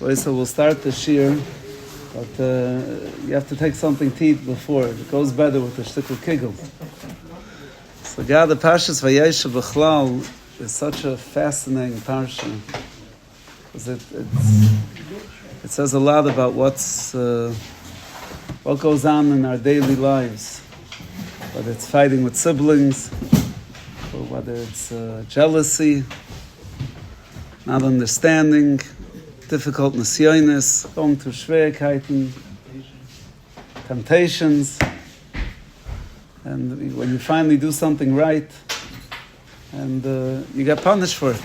So we'll start the shir, but you have to take something to eat before. It goes better with the shtickle kigel. So the Parshas Vayeshev Zidichov is such a fascinating parsha, because it says a lot about what goes on in our daily lives, whether it's fighting with siblings, or whether it's jealousy, not understanding, difficult nisyonis, going through schwierigkeiten, temptations, and when you finally do something right, and you get punished for it.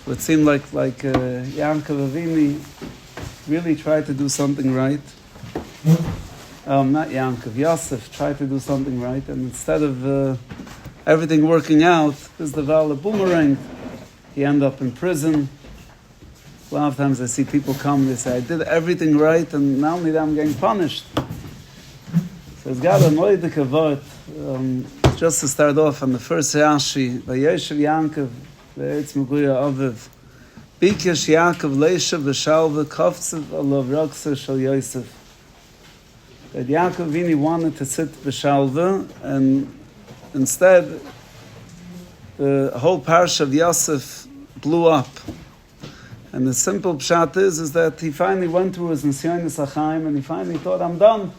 So it seemed like Yaakov Avinu really tried to do something right. Not Yaakov, Yosef tried to do something right, and instead of everything working out, this is the Val of boomerang. He ended up in prison. A lot of times I see people come and they say, I did everything right, and not only that, I'm getting punished. So it's got a moedik avot. Just to start off on the first Rashi, Vayeshev Yaakov, Ve'etz Meguya Aviv, Bikesh Yaakov Leishav V'shalva Kovtzev Alav Raksa Shal Yosef. That Yaakov Vini wanted to sit V'shalva, and instead, the whole parsha of Yosef blew up. And the simple pshat is that he finally went through his nisyonis achaim, and he finally thought, I'm done.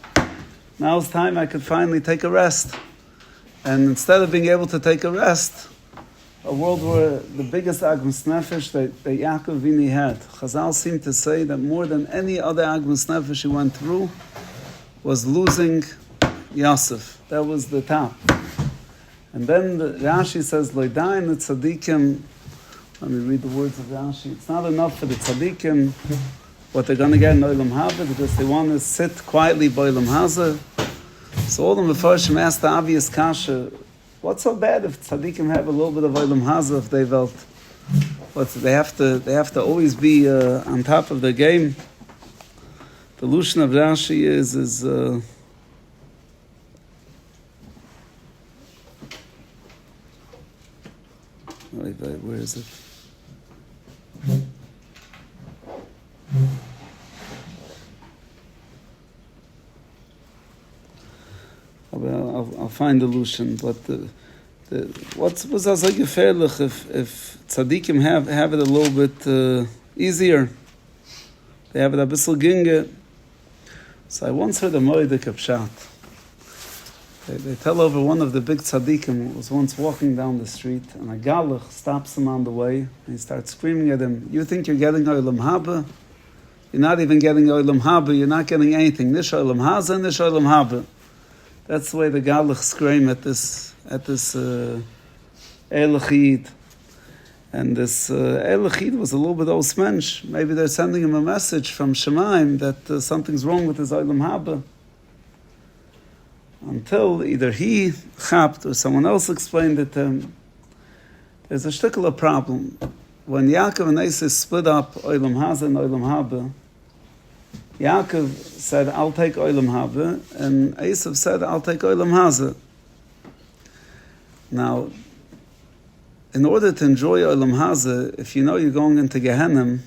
Now it's time I could finally take a rest. And instead of being able to take a rest, a world where the biggest agmas nefesh that Yaakov Vini had, Chazal seemed to say that more than any other agmas nefesh he went through was losing Yosef. That was the top. And then Rashi says, Loidain the tzaddikim. Let me read the words of Rashi. It's not enough for the tzaddikim, what they're going to get in Olam Haba, because they want to sit quietly by Olam Hazeh. So all the Mefarshim asked the obvious kasha, what's so bad if tzaddikim have a little bit of Olam Hazeh if they felt? They have to always be on top of the game. The Lushan of Rashi is where is it? I'll find the Lushan, but was also gefährlich if tzaddikim have it a little bit easier. They have it a bissel ginge. So I once heard a moedik pshat. They tell over one of the big tzaddikim was once walking down the street, and a galach stops him on the way, and he starts screaming at him, you think you're getting Olam Haba? You're not even getting Olam Haba, you're not getting anything. Nish Olam Haza, Nish Olam Haba. That's the way the galach scream at this Elachid. And this Elachid was a little bit osmensch. Maybe they're sending him a message from Shemaim that something's wrong with his Olam Haba. Until either he chapped or someone else explained it to him. There's a shtickle problem. When Yaakov and Esav split up Olam Hazeh and Olam Haba, Yaakov said, I'll take Olam Haba, and Esav said, I'll take Olam Hazeh. Now, in order to enjoy Olam Hazeh, if you know you're going into Gehenna,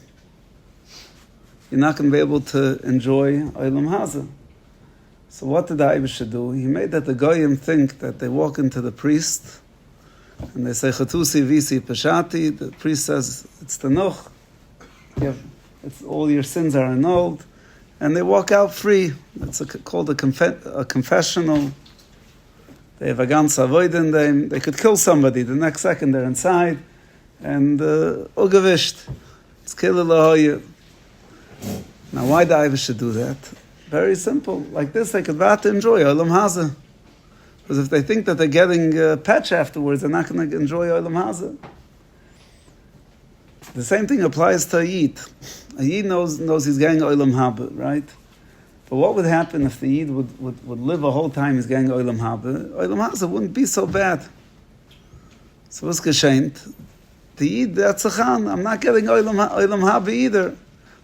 you're not going to be able to enjoy Olam Hazeh. So what did the Eibusha do? He made that the Goyim think that they walk into the priest and they say, Chatusi visi peshati. The priest says, it's Tanuch. It's all your sins are annulled. And they walk out free. It's called a confessional. They have a ganz avoid them. They could kill somebody. The next second they're inside. And ugevisht. It's killah. Now why the Eibusha do that? Very simple. Like this, they could not enjoy Olam Hazeh. Because if they think that they're getting a patch afterwards, they're not going to enjoy Olam Hazeh. The same thing applies to a Yid. A Yid knows he's getting Olam Haba, right? But what would happen if the Yid would live a whole time he's getting Olam Haba? Olam Hazeh wouldn't be so bad. So what's geschehnt? The Yid, that's a chan. I'm not getting Olam Haba either.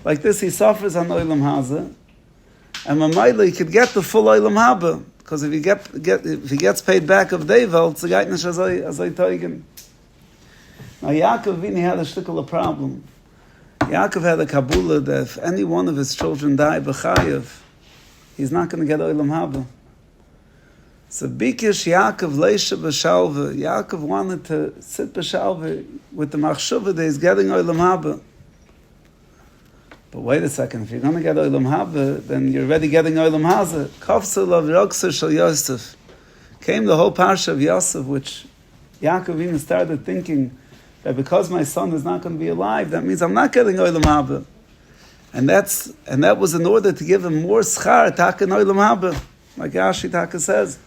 Like this, he suffers on Olam Hazeh. And Mamayla, he could get the full Olam Haba, because if he gets paid back of Devel, it's a geitnish azay teigen. Now Yaakov Vini had a shtickle problem. Yaakov had a Kabbalah that if any one of his children die b'chayev, he's not going to get Olam Haba. So Bikish Yaakov Leisha b'shalva. Yaakov wanted to sit b'shalva with the machshava that he's getting Olam Haba. But wait a second, if you're going to get Olam Haba, then you're already getting Olam Haza. Kafsel of Roksa Shal Yosef. Came the whole parsha of Yosef, which Yaakov even started thinking that because my son is not going to be alive, that means I'm not getting Olam Haba. And that was in order to give him more schar, taka in Olam Haba. Like Rashi Taka says,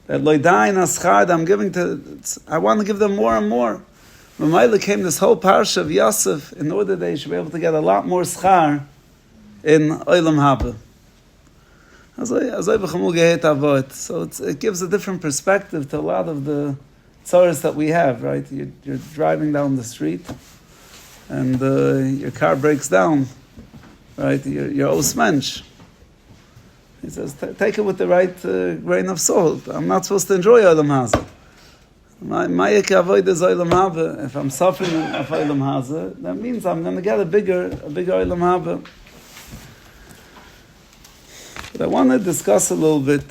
that loidayin aschar that I'm giving I want to give them more and more. Mamaila came this whole parsha of Yosef in order that they should be able to get a lot more schar in Olam Haba. So it gives a different perspective to a lot of the tzaras that we have, right? You're driving down the street and your car breaks down, right? You're osmensch. He says, take it with the right grain of salt. I'm not supposed to enjoy Olam Haza. If I'm suffering of Olam Haza, that means I'm going to get a bigger Olam Haba. But I want to discuss a little bit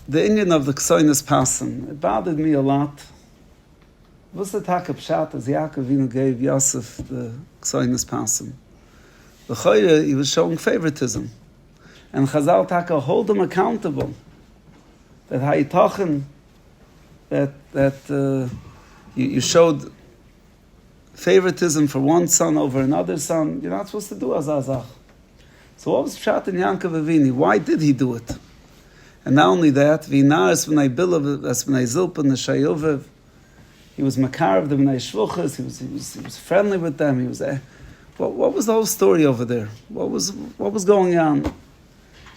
the inyan of the Ksoinis Pasim. It bothered me a lot. What's the taka pshat as Yaakov gave Yosef the Ksoinis Pasim? The Chayre, he was showing favoritism. And Chazal taka hold him accountable. That Hayitochen, that you showed favoritism for one son over another son. You're not supposed to do azazach. So what was pshat in Yaakov Avini? Why did he do it? And not only that, v'inaris v'nei bilav as v'nei zilpa n'shayovev. He was makar of the v'nei shvuchas. He was friendly with them. He was. What was the whole story over there? What was going on? It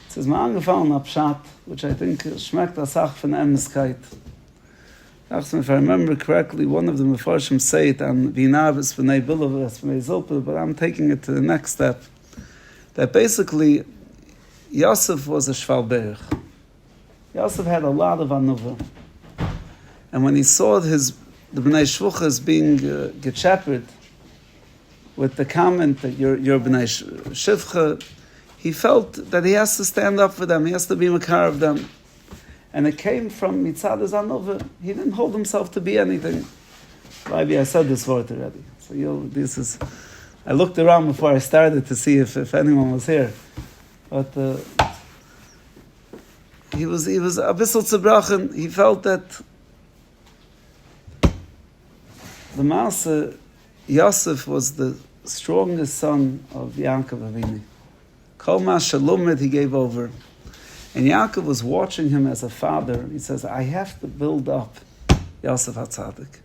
says ma'angefallen pshat, which I think schmeckt asach von emeskeit. If I remember correctly, one of the Mefarshim say it on v'inaris v'nei bilav as v'nei zilpa, but I'm taking it to the next step. That basically, Yosef was a shvalberich. Yosef had a lot of anuva. And when he saw the B'nai Shvuchas being gechapered with the comment that you're B'nai Shivcha, he felt that he has to stand up for them, he has to be makar of them. And it came from Mitzad anuva. He didn't hold himself to be anything. Maybe I said this word already. So I looked around before I started to see if anyone was here. But he was a bissel zerbrochen. He felt that the Maaseh, Yosef was the strongest son of Yaakov Avini. Kol ma shalomid he gave over. And Yaakov was watching him as a father. He says, I have to build up Yosef HaTzadik.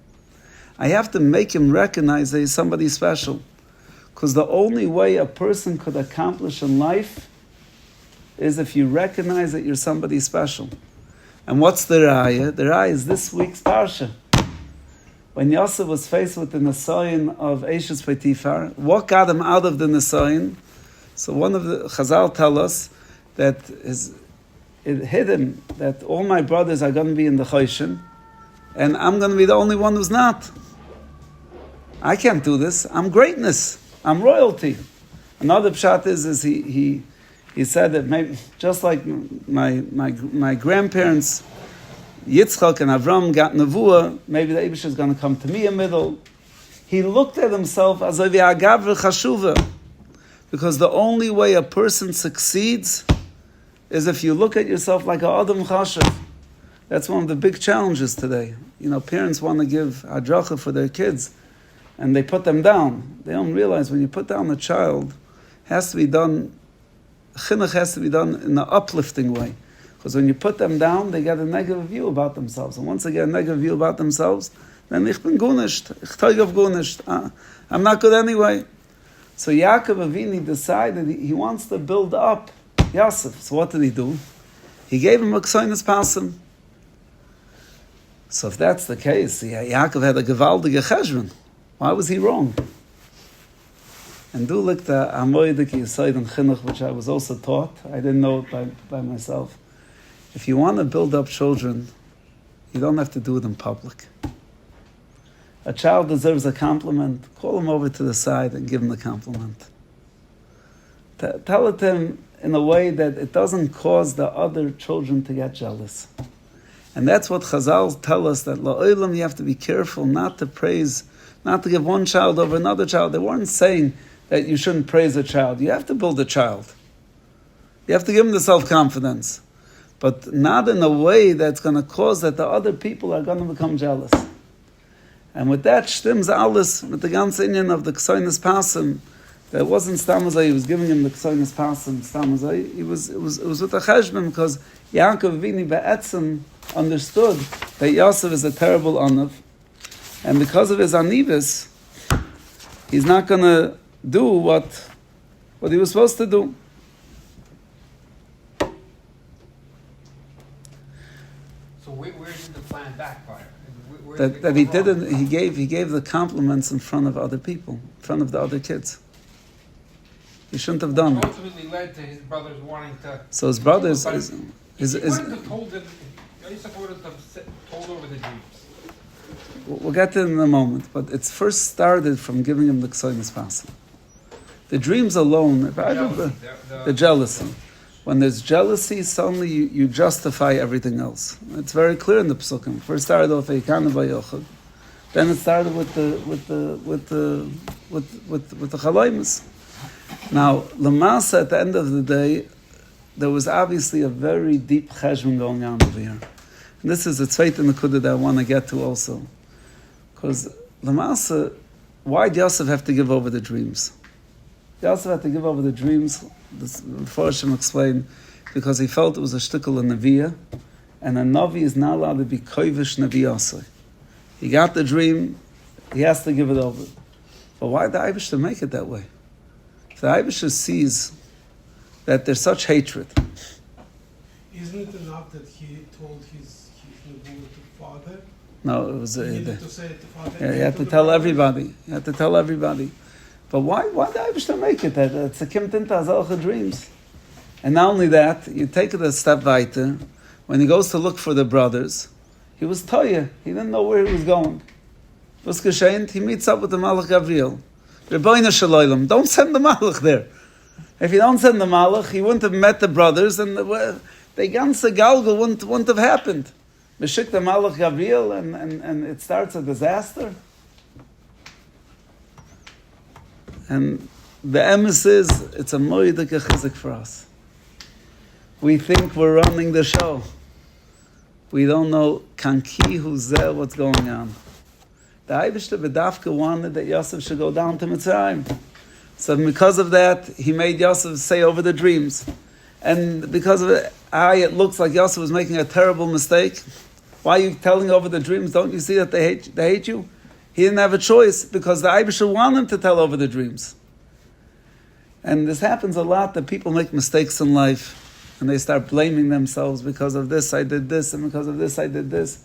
I have to make him recognize that he's somebody special. Because the only way a person could accomplish in life is if you recognize that you're somebody special. And what's the raya? The raya is this week's parsha. When Yosef was faced with the Nesayin of Eishes Potifar, what got him out of the Nesayin? So one of the Chazal tell us that it hit him that all my brothers are going to be in the Choshen, and I'm going to be the only one who's not. I can't do this. I'm greatness. I'm royalty. Another pshat is he said that maybe just like my grandparents Yitzchak and Avrohom got nevuah, maybe the Eibush is going to come to me in middle. He looked at himself as a v'agav chashuva, because the only way a person succeeds is if you look at yourself like a adam chashuv. That's one of the big challenges today. Parents want to give hadracha for their kids, and they put them down. They don't realize when you put down a child, chinuch has to be done in an uplifting way. Because when you put them down, they get a negative view about themselves. And once they get a negative view about themselves, then ich bin gunisht, ich teug auf gunisht. I'm not good anyway. So Yaakov Avini decided he wants to build up Yosef. So what did he do? He gave him a Ksoinis Pasim. So if that's the case, Yaakov had a gewaldige cheshbon. Why was he wrong? And do look the Amoidik Yisoid and Chinuch, which I was also taught. I didn't know it by myself. If you want to build up children, you don't have to do it in public. A child deserves a compliment. Call him over to the side and give him the compliment. Tell it to him in a way that it doesn't cause the other children to get jealous. And that's what Chazal tell us, that la'olam you have to be careful not to praise, not to give one child over another child. They weren't saying that you shouldn't praise a child. You have to build a child. You have to give him the self-confidence. But not in a way that's going to cause that the other people are going to become jealous. And with that, shtims alles, with the ganze Inyan of the Ksoinis Pasim, that wasn't Stamazai, he was giving him the Ksoinis Pasim, Stamazai, it was with a cheshbon, because Yaakov Avinu Be'etzim understood that Yosef is a terrible Anav, and because of his Anivis, he's not going to do what he was supposed to do. So where did the plan backfire? That he didn't. He gave the compliments in front of other people, in front of the other kids. He shouldn't have done it. Ultimately led to his brothers wanting to. So his brothers He is wouldn't have told them. Yosef would have told over the dreams. We'll get to it in a moment, but it's first started from giving him the Ksoinis Pasim. The dreams alone, the jealousy. When there's jealousy, suddenly you justify everything else. It's very clear in the Pesukim. First started off Eikana Bayochad, then it started with the Chaloimus. Now, Lamasa, at the end of the day, there was obviously a very deep cheshbon going on over here. And this is the zweite nekuda that I want to get to also. Because Lamasa, why did Yosef have to give over the dreams? Yosef had to give over the dreams, before Hashem explained, because he felt it was a shtickle in Nevi'ah, and a Navi is not allowed to be kovish Nevi'asai. He got the dream, he has to give it over. But why the Eibush to make it that way? If the Eibush sees that there's such hatred. Isn't it enough that he told his Nebuah to father? No, it was... He needed to say it to father. Yeah, you had to tell everybody. You had to tell everybody. But why the Eibush to make it that? It's a Kim Tinta Azalcha dreams. And not only that, you take it a step weiter. When he goes to look for the brothers, he was toya. He didn't know where he was going. Was geschehnt? He meets up with the Malach Gabriel. Rebbeinu Shalom, don't send the Malach there. If you don't send the Malach, he wouldn't have met the brothers, and the ganze Galgal wouldn't have happened. Meshik the Malach Gabriel, and it starts a disaster. And the emes is, it's a moedik chizik for us. We think we're running the show. We don't know kanki who's there, what's going on. The Eibishter B'dafka wanted that Yosef should go down to Mitzrayim. So because of that, he made Yosef say over the dreams. And because of it, it looks like Yosef was making a terrible mistake. Why are you telling over the dreams? Don't you see that they hate you? He didn't have a choice because the Eibishter wanted him to tell over the dreams. And this happens a lot, that people make mistakes in life and they start blaming themselves. Because of this I did this, and because of this I did this.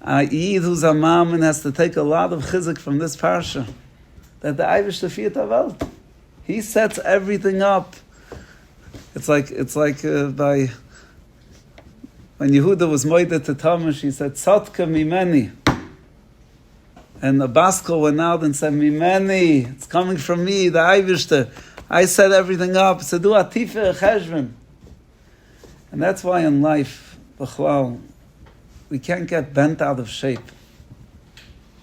Yid who's a mom and has to take a lot of chizik from this parsha, that the Eibishter fiat Welt, he sets everything up. It's like by when Yehuda was moided to Tamish, he said Tzadka mimeni. And the Baskel went out and said, Mimeni, it's coming from me, the Eibishter. I set everything up. So do a TIferes cheshbon. And that's why in life, b'chlal, we can't get bent out of shape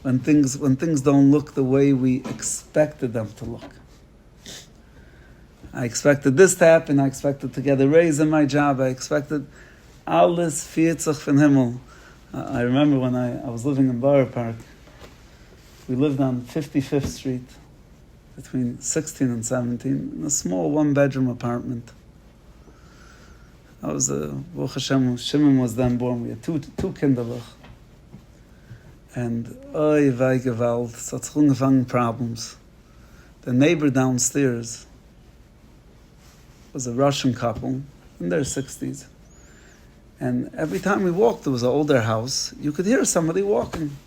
when things don't look the way we expected them to look. I expected this to happen. I expected to get a raise in my job. I expected alles vierzig von Himmel. I remember when I was living in Borough Park. We lived on 55th Street between 16 and 17 in a small one-bedroom apartment. I was Baruch Hashem, Shimon was then born. We had two kinderlich. And oy vay gewalt, es hat sich angefangen problems. The neighbor downstairs was a Russian couple in their 60s. And every time we walked, there was an older house, you could hear somebody walking.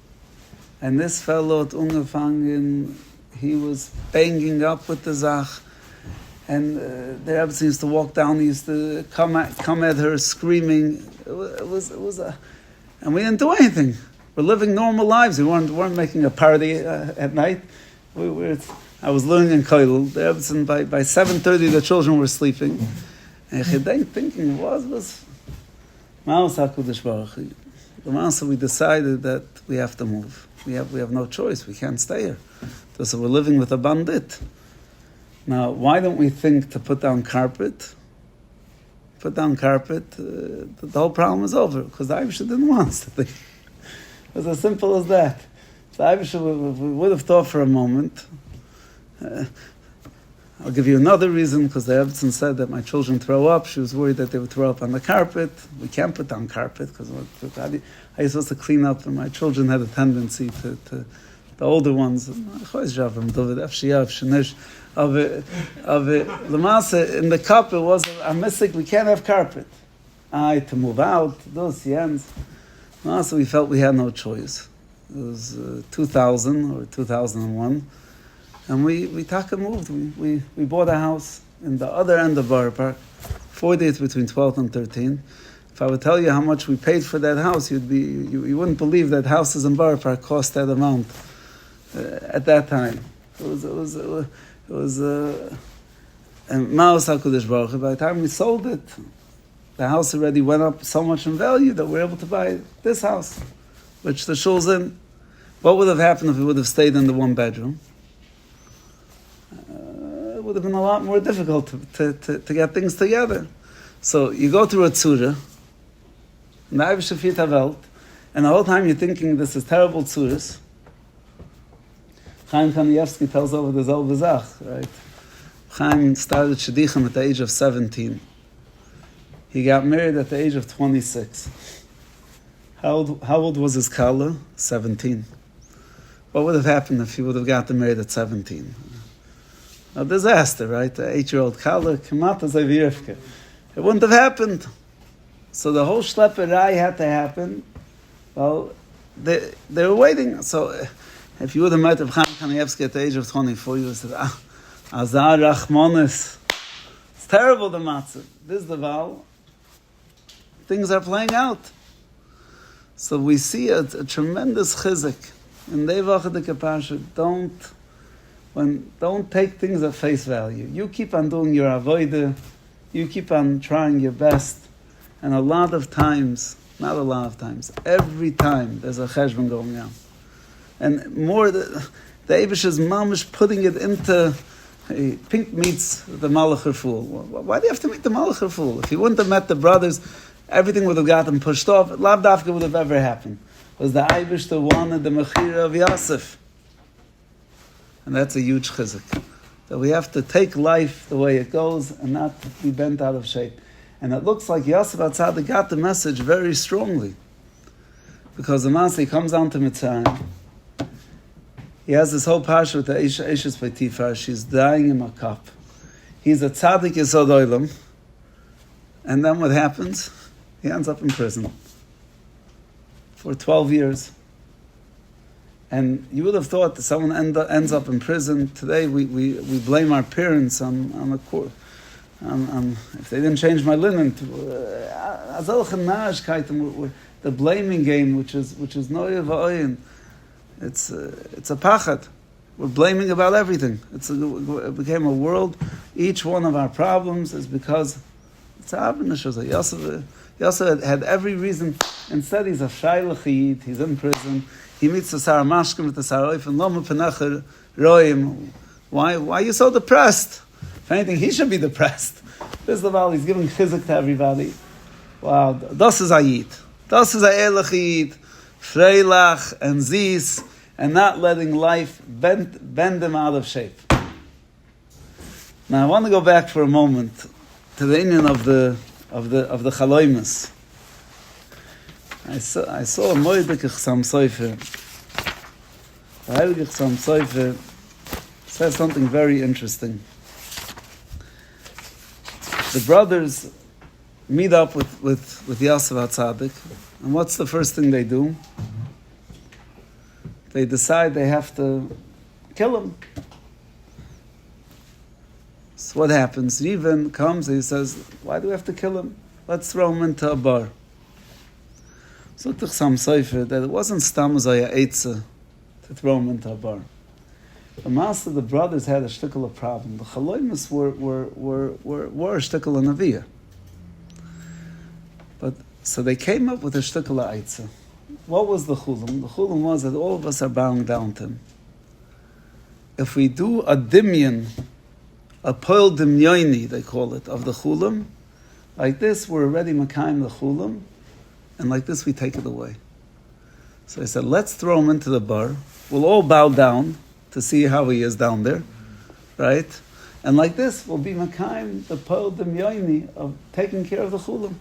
And this fellow at angefangen, he was banging up with the Zach. And the Rebbe used to walk down, he used to come at her screaming. It was and we didn't do anything. We're living normal lives. We weren't making a party at night. I was learning in Kehal. By 7:30 the children were sleeping. And thinking was Ma'as HaKadosh Baruch Hu. The Ma'asa, we decided that we have to move. We have no choice. We can't stay here. So we're living with a bandit. Now, why don't we think to put down carpet? Put down carpet, the whole problem is over, because the Eibusher didn't want us to think. It was as simple as that. The Eibusher, we would have thought for a moment. I'll give you another reason, because the Rebbe said that my children throw up. She was worried that they would throw up on the carpet. We can't put down carpet, because I was supposed to clean up, and my children had a tendency to the older ones. In the cup, it was a mistake. We can't have carpet. To move out, those ends. So we felt we had no choice. It was 2000 or 2001. And we moved. We bought a house in the other end of Borough Park, 40th between 12th and 13th. If I would tell you how much we paid for that house, you wouldn't believe that houses in Borough Park cost that amount at that time. It was and Ma'as HaKadosh Baruch Hu. By the time we sold it, the house already went up so much in value that we were able to buy this house, which the shul's in. What would have happened if we would have stayed in the one bedroom? It would have been a lot more difficult to get things together. So you go through a tzura, and the Eibusher fiert der Welt, and the whole time you're thinking this is terrible tzuras. Chaim Kanievsky tells over the selbe Zach, right? Chaim started Shidduchim at the age of 17. He got married at the age of 26. How old was his Kala? 17. What would have happened if he would have gotten married at 17? A disaster, right? The 8-year-old Kala, Kamata Zavirivka. It wouldn't have happened. So the whole schlepperai had to happen. Well, they were waiting. So if you would have met Chaim Kanievsky at the age of 24, you would have said, Azar Rachmanis. It's terrible, the matzah. This is the Val. Things are playing out. So we see a tremendous chizuk. In Vayeshev Parsha, don't take things at face value. You keep on doing your avodah. You keep on trying your best. And a lot of times, not a lot of times, every time there's a cheshbon going on. And more, the Eibusher's mamish putting it into pink meets the Malach Fool. Why do you have to meet the Malach Fool? If he wouldn't have met the brothers, everything would have gotten pushed off. Lav Dafka would have ever happened. It was the Eibusher wanted the Mechira of Yosef. And that's a huge chizuk. That we have to take life the way it goes and not be bent out of shape. And it looks like Yosef HaTzadik got the message very strongly. Because the Master comes down to Mitzrayim. He has this whole parsha with the Eishes by TIferes. She's dying in a cup. He's a tzaddik yesod olam. And then what happens? He ends up in prison for 12 years. And you would have thought that someone ends up in prison. Today we blame our parents on a court. If they didn't change my linen, the blaming game, which is noya va'oyin. It's a pachad. We're blaming about everything. It became a world. Each one of our problems is because it's Avrohom. Yosef had every reason. Instead, he's a shaylach yid. He's in prison. He meets the Sarah Mashkim with the Sarah Oif and Loma Penacher Roim. Why are you so depressed? If anything, he should be depressed. This is the Val. He's giving chizuk to everybody. Wow, das is Ayid. Das is a Ehrlich Yid. Freilach and Zis, and not letting life bend them out of shape. Now I want to go back for a moment to the inyan of the Chaloimus. I saw a Moedek Chsam Sofer. The Heilige Chsam Sofer says something very interesting. The brothers meet up with Yosef HaTzadik, and what's the first thing they do? They decide they have to kill him. So what happens? Reuven comes and he says, why do we have to kill him? Let's throw him into a bar. So to some Sefer that it wasn't Stam Zaya Eitze to throw him into a bar. The master, the brothers had a shtickle of problem. The Chaloimus were a shtickle of Neviah. But so they came up with a shtickle of Eitze. What was the chulam? The chulam was that all of us are bowing down to him. If we do a dimyan, a poil dimyoni, they call it, of the chulam, like this, we're already makayim the chulam, and like this, we take it away. So I said, let's throw him into the bar. We'll all bow down to see how he is down there, right? And like this, we'll be makayim the poil dimyoni of taking care of the chulam.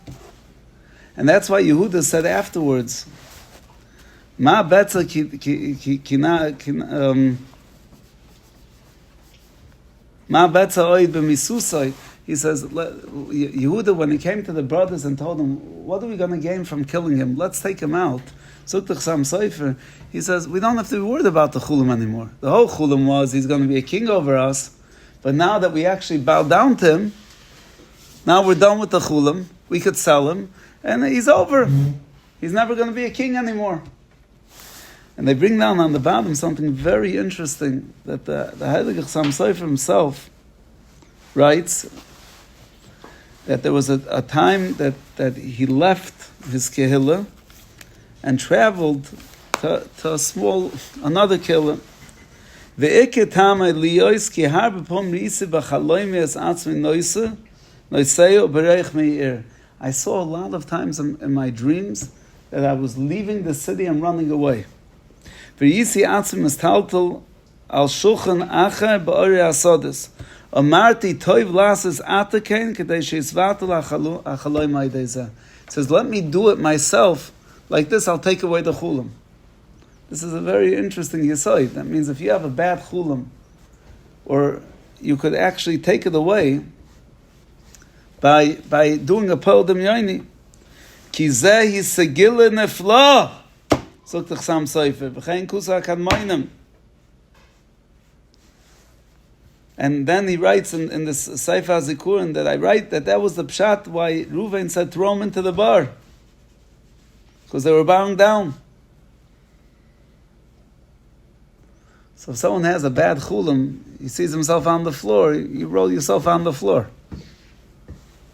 And that's why Yehuda said afterwards, Ma betza Ma betza oid b'misusai. He says, Yehuda, when he came to the brothers and told them, what are we going to gain from killing him? Let's take him out. Suktach Sam Sefer. He says, we don't have to be worried about the chulam anymore. The whole chulam was he's going to be a king over us. But now that we actually bow down to him, now we're done with the chulam. We could sell him, and he's over. He's never going to be a king anymore. And they bring down on the bottom something very interesting that the Heilige Sam Sefer himself writes that there was a time that he left his Kehillah and traveled to another Kehillah. I saw a lot of times in my dreams that I was leaving the city and running away. V'yisi atzim mistaltel al shulchan acher ba'ori asodes. Amarti toiv lasses atakein kedei sheisvatel achaloi ma'idei. It says, let me do it myself. Like this, I'll take away the chulam. This is a very interesting yesod. That means if you have a bad chulam, or you could actually take it away by doing a poel demyoni. Ki zeh yisegile nefla. Suktach Sam Sefer. V'chein kusa kad moinem. And then he writes in this Sefer HaZikurin that I write that was the pshat why Reuven said throw him into the bar. Because they were bowing down. So if someone has a bad chulam, he sees himself on the floor, you roll yourself on the floor.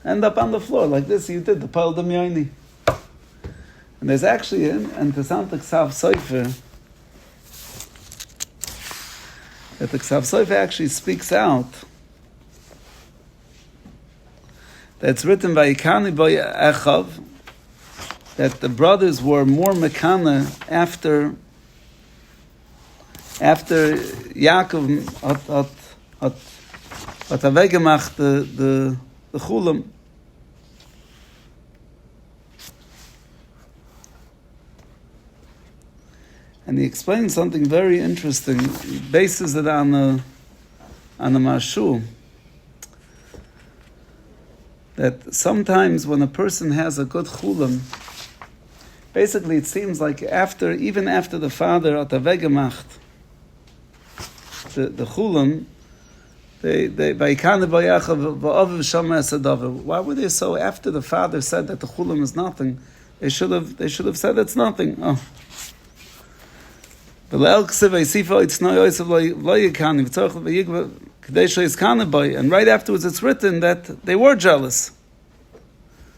End up on the floor, like this you did, the Poel Demyoni. And there's actually an Tesant Ksav Sofer, that the Ksav Sofer actually speaks out that's written by Ikani Vayeshev that the brothers were more mekana after Yaakov had weggemacht the chulam. And he explains something very interesting. He bases it on a marshu. That sometimes when a person has a good chulam, basically it seems like even after the father at the vegemacht, the chulam, why were they so? After the father said that the chulam is nothing, they should have said it's nothing. Oh. And right afterwards it's written that they were jealous.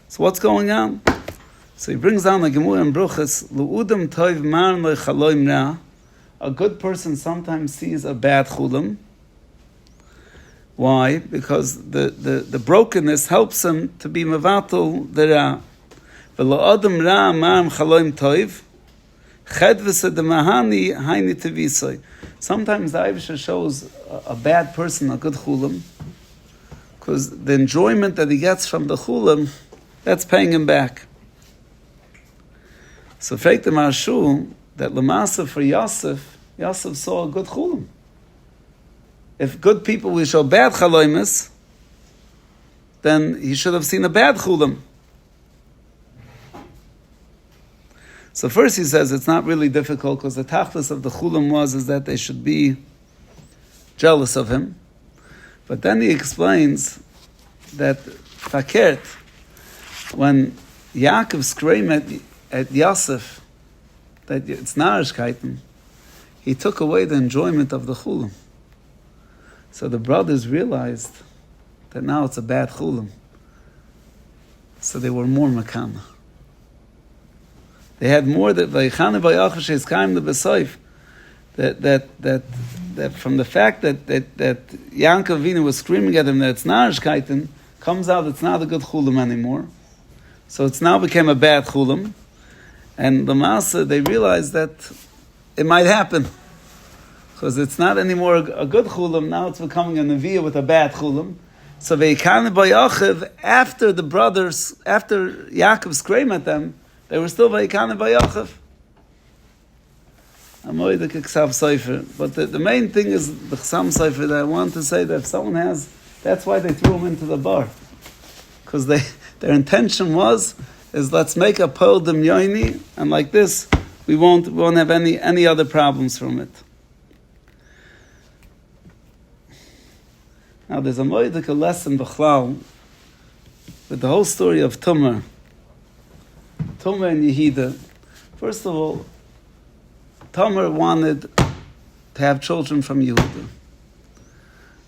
So what's going on? So he brings down the Gemara in Bruchas, a good person sometimes sees a bad chulam. Why? Because the brokenness helps him to be mevatel the ra. Sometimes the Eibusher shows a bad person a good chulam, because the enjoyment that he gets from the chulam, that's paying him back. So fake the marshu that Lamasa for Yosef saw a good chulam. If good people will show bad chaloimus, then he should have seen a bad chulam. So first he says it's not really difficult because the tachlis of the chulam is that they should be jealous of him. But then he explains that fakert, when Yaakov screamed at Yosef, that it's Narishkeiten, he took away the enjoyment of the chulam. So the brothers realized that now it's a bad chulam. So they were more makana. They had more that Vaychane Vayachas Sheizkaim the Besoif. That from the fact that Yankov Avinu was screaming at him that it's Narishkeiten, comes out it's not a good chulam anymore. So it's now became a bad chulam. And the Masa, they realized that it might happen. Because it's not anymore a good chulam, now it's becoming a neviah with a bad chulam. So Vaychane Vayachas, after the brothers, after Yaakov screamed at them, they were still Vaychane Vayachas. But the main thing is the Chasam Sofer that I want to say that if someone has, that's why they threw him into the bar. Because their intention is let's make a Pol Demyoni, and like this, we won't have any other problems from it. Now there's a moedic lesson b'chlal with the whole story of Tumah and Yehida. First of all, Tamar wanted to have children from Yehuda.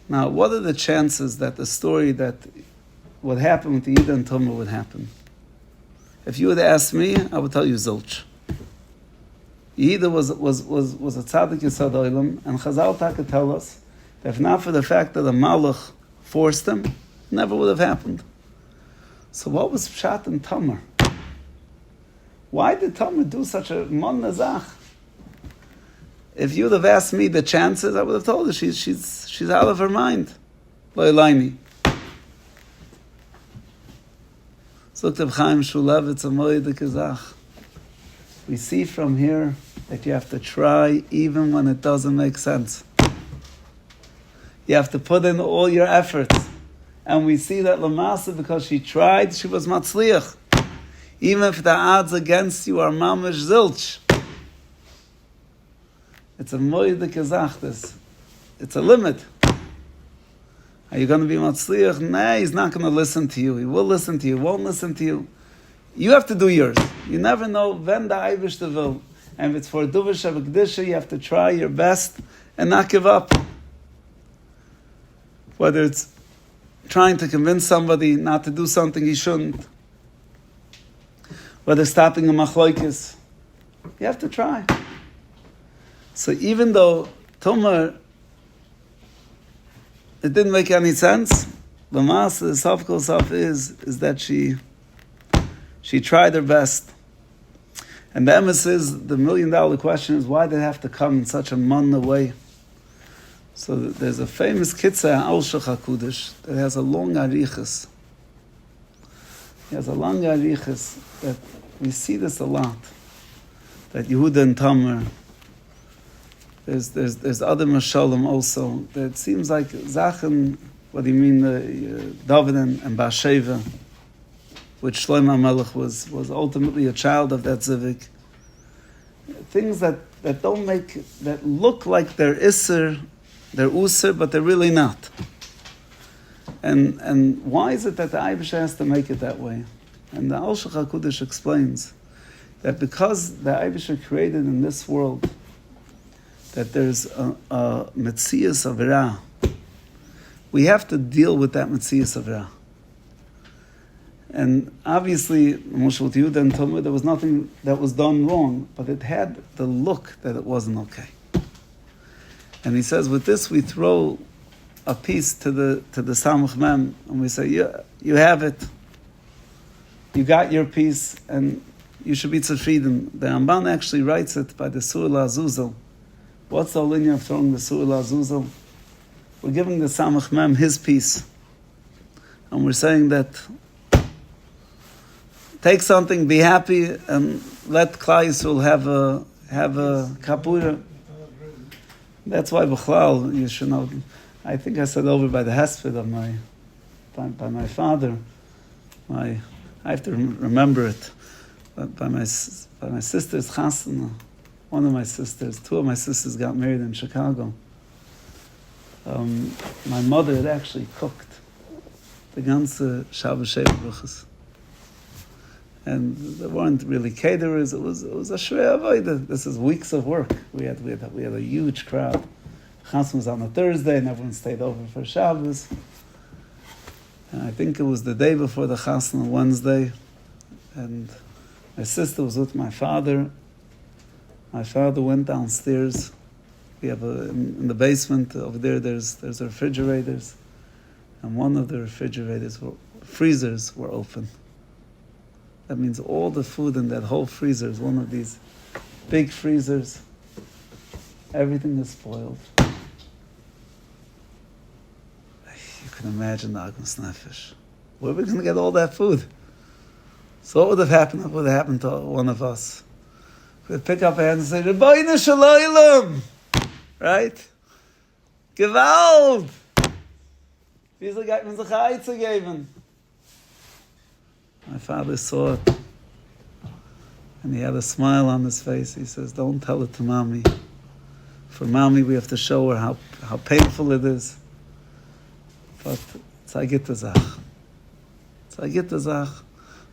Now, what are the chances that the story that what happened with Yehuda and Tamar would happen? If you would ask me, I would tell you zilch. Yehuda was a tzaddik yesod olam, and Chazal could tell us that if not for the fact that the Malach forced him, it never would have happened. So what was Pshat and Tamar? Why did Tamar do such a mon nazach? If you would have asked me the chances, I would have told her she's out of her mind. Lo Elaini. So Chaim Shulevitz Amoyed Kazach. We see from here that you have to try even when it doesn't make sense. You have to put in all your efforts. And we see that Lamasa, because she tried, she was matzliach. Even if the odds against you are mamish zilch. It's a moedik kazachtis. It's a limit. Are you going to be matzliach? Nah, he's not going to listen to you. He will listen to you. Won't listen to you. You have to do yours. You never know when the Eivish will. And if it's for Duvish Avakdisha, you have to try your best and not give up. Whether it's trying to convince somebody not to do something he shouldn't. Whether stopping a machloikis. You have to try. So even though Tumar, it didn't make any sense, the mass, the Safkal Saf is that she tried her best. And the emes is, the $1 million question is, why did it have to come in such a manna way? So there's a famous kitzah, Al Shach HaKudosh, that has a long arichas. He has a long arichas that we see this a lot. That Yehuda and Tamar, there's other mashalim also. That it seems like Zachen, what do you mean, David and Bathsheba, which Shlomo HaMelech was ultimately a child of that Zivik. Things that don't make, that look like they're Isser, they're Usser, but they're really not. And why is it that the Eibush has to make it that way? And the Al Shach HaKudosh explains that because the Eibush created in this world, that there's a Metzias of Ra, we have to deal with that Metzias of Ra. And obviously, Moshe with Yehuda and Tumah, there was nothing that was done wrong, but it had the look that it wasn't okay. And he says, with this we throw a piece to the Samach Mem, and we say, you have it. You got your piece, and you should be tzufiden. The Ramban actually writes it by the Surah Azuzel. What's the linear of throwing the Surah Azuzel? We're giving the Samach Mem his piece. And we're saying that take something, be happy, and let Klal Yisrael have a kapura. That's why B'chlal, you should know. I think I said over by the hesped of by my father. I have to remember it. By my sister's chasana. One of my sisters, two of my sisters got married in Chicago. My mother had actually cooked the ganze Shabbos Sheva Bruchas. And there weren't really caterers. It was a shvei avodah. This is weeks of work. We had a huge crowd. Chassan was on a Thursday, and everyone stayed over for Shabbos. And I think it was the day before the Chassan on Wednesday, and my sister was with my father. My father went downstairs. We have in the basement over there. There's refrigerators, and one of the freezers were open. That means all the food in that whole freezer is one of these big freezers. Everything is spoiled. You can imagine the Agmas Nefesh. Where are we going to get all that food? So what would have happened? What would have happened to one of us? We'd pick up our hands and say, Rebbeinu Shalom! Right? Gewalt! Wieso geht man sich einzugeben? My father saw it, and he had a smile on his face. He says, don't tell it to Mommy. For Mommy, we have to show her how painful it is. But it's a gute Zach. It's a gute Zach.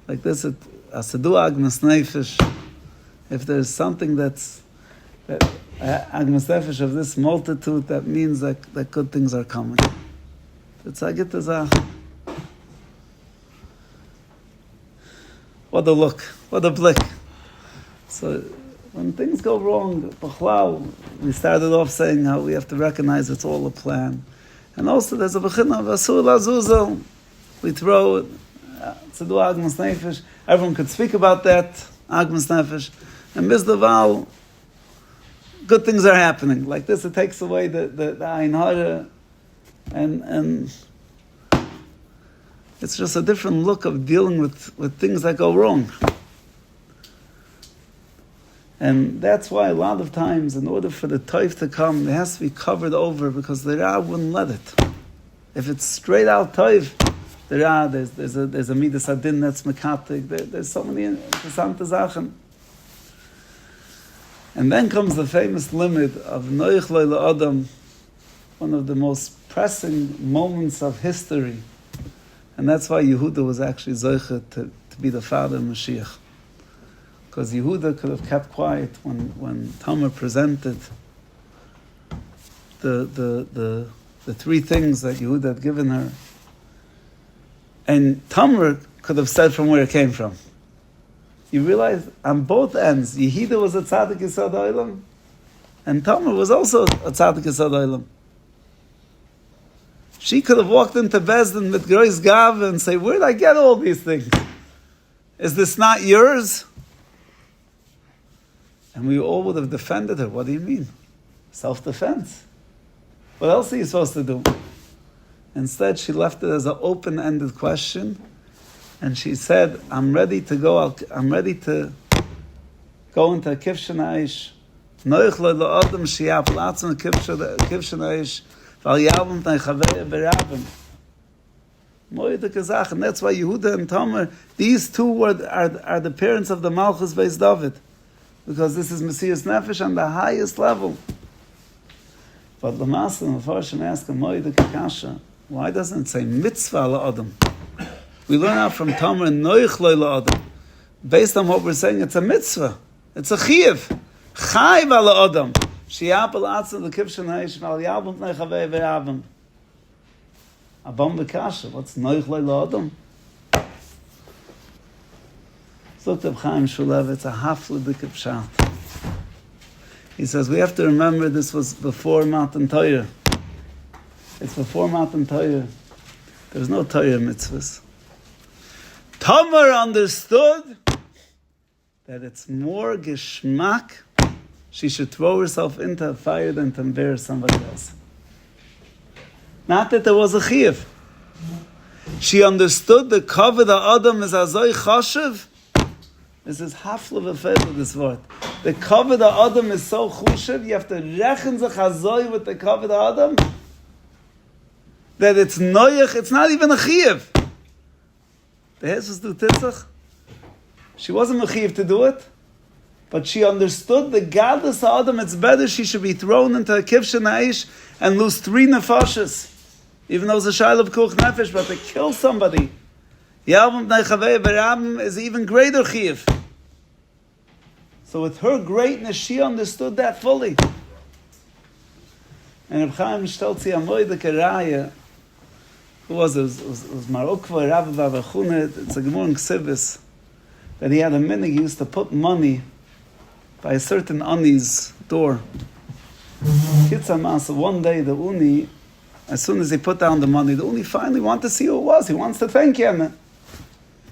Like this, as a du Agmas Nefesh, if there's something that Agmas Nefesh of this multitude, that means that good things are coming. It's a gute Zach. What a look, what a blick. So when things go wrong, we started off saying how we have to recognize it's all a plan. And also there's a bechina of Asur Lazuzel. We throw Tzedu Agmas Nefesh. Everyone could speak about that, Agmas Nefesh. And Mizdaval, good things are happening. Like this, it takes away the Ein Hara. And it's just a different look of dealing with things that go wrong. And that's why a lot of times, in order for the toif to come, it has to be covered over, because the Ra wouldn't let it. If it's straight out toif, the Ra, there's a midas adin that's mekatik, there's so many interessante Sachen. And then comes the famous limit of Noich Lo Adam, one of the most pressing moments of history. And that's why Yehuda was actually Zoche to be the father of Mashiach. Because Yehuda could have kept quiet when Tamar presented the three things that Yehuda had given her. And Tamar could have said from where it came from. You realize, on both ends, Yehuda was a tzaddik yisod ha'olam, and Tamar was also a tzaddik yisod ha'olam. She could have walked into Bezdin with Grois Gav and say, where did I get all these things? Is this not yours? And we all would have defended her. What do you mean? Self-defense. What else are you supposed to do? Instead, she left it as an open-ended question, and she said, I'm ready to go into a Kivshan Aish. Noich lo adam shi'ap latzon Kivshan Aish. And that's why Yehuda and Tamar, these two are the parents of the Malchus Beis David, because this is Messias Nefesh on the highest level. But Lamasa and Mepharshim ask him, why doesn't it say mitzvah la'adam? We learn out from Tamar Noich lo la'adam. Based on what we're saying, it's a mitzvah. It's a chiyuv. Chayv la'adam. Shi'apel atzah l'kivshan ha'ish v'al yalbum pnei chavei ve'avim. Abam b'kasha. What's noich lo la'adam? Look at Chaim Shulev. It's a haflidik pshat. He says, we have to remember this was before Matan Torah. It's before Matan Torah. There's no Torah mitzvahs. Tamar understood that it's more geschmack. She should throw herself into a fire than to embarrass somebody else. Not that there was a chiyuv. She understood the kavod ha'adam is azoi chashiv. This is hafla v'feil, this word. The kavod ha'adam is so chushiv, you have to rechen zich azoi with the kavod ha'adam, that it's noyach, it's not even a chiyuv. The Jesus do titzach. She wasn't a chiyuv to do it, but she understood the gadlus ha'adam, it's better she should be thrown into a kivshan ha'ish and lose 3 nefashas. Even though it's a shayla of kuch nefesh, but to kill somebody, Yalvam Bnei Chavei Berabim is even greater chiyuv. So with her greatness, she understood that fully. And Reb Chaim Shtelzi Amoyde Keraya, who was it? It was Mar Ukva, Rabbi Bavachunet. It's a Gemara in Ksibis, that he had a minhag. He used to put money by a certain Ani's door. So one day the Uni, as soon as he put down the money, the Uni finally wanted to see who it was. He wants to thank him.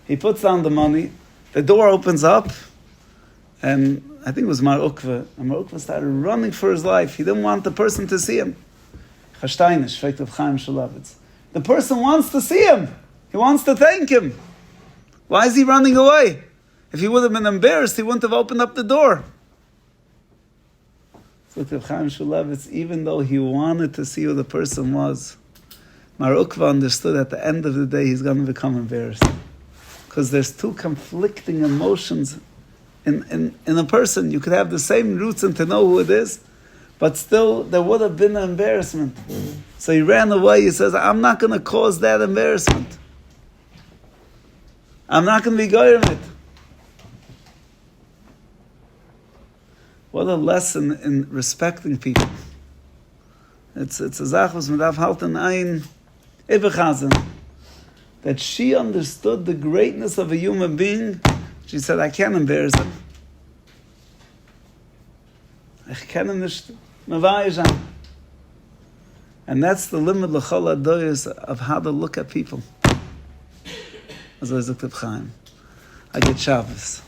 He puts down the money, the door opens up, and I think it was Mar Ukva. And Mar Ukva started running for his life. He didn't want the person to see him. Chashtaynish, Fekt of Chaim Shalavitz. The person wants to see him. He wants to thank him. Why is he running away? If he would have been embarrassed, he wouldn't have opened up the door. So Chaim Shulevitz, even though he wanted to see who the person was, Mar Ukva understood at the end of the day he's going to become embarrassed. Because there's two conflicting emotions in a person. You could have the same roots and to know who it is, but still there would have been an embarrassment. So he ran away. He says, I'm not going to cause that embarrassment. I'm not going to be goyim it. What a lesson in respecting people. It's a zach was mit aufhalten ein Ibechazen, that she understood the greatness of a human being. She said, I can't embarrass him. Ich kann ihn nicht mevayishan. And that's the limit l'chol hadoyos of how to look at people. As I looked at Chaim. I get Shabbos.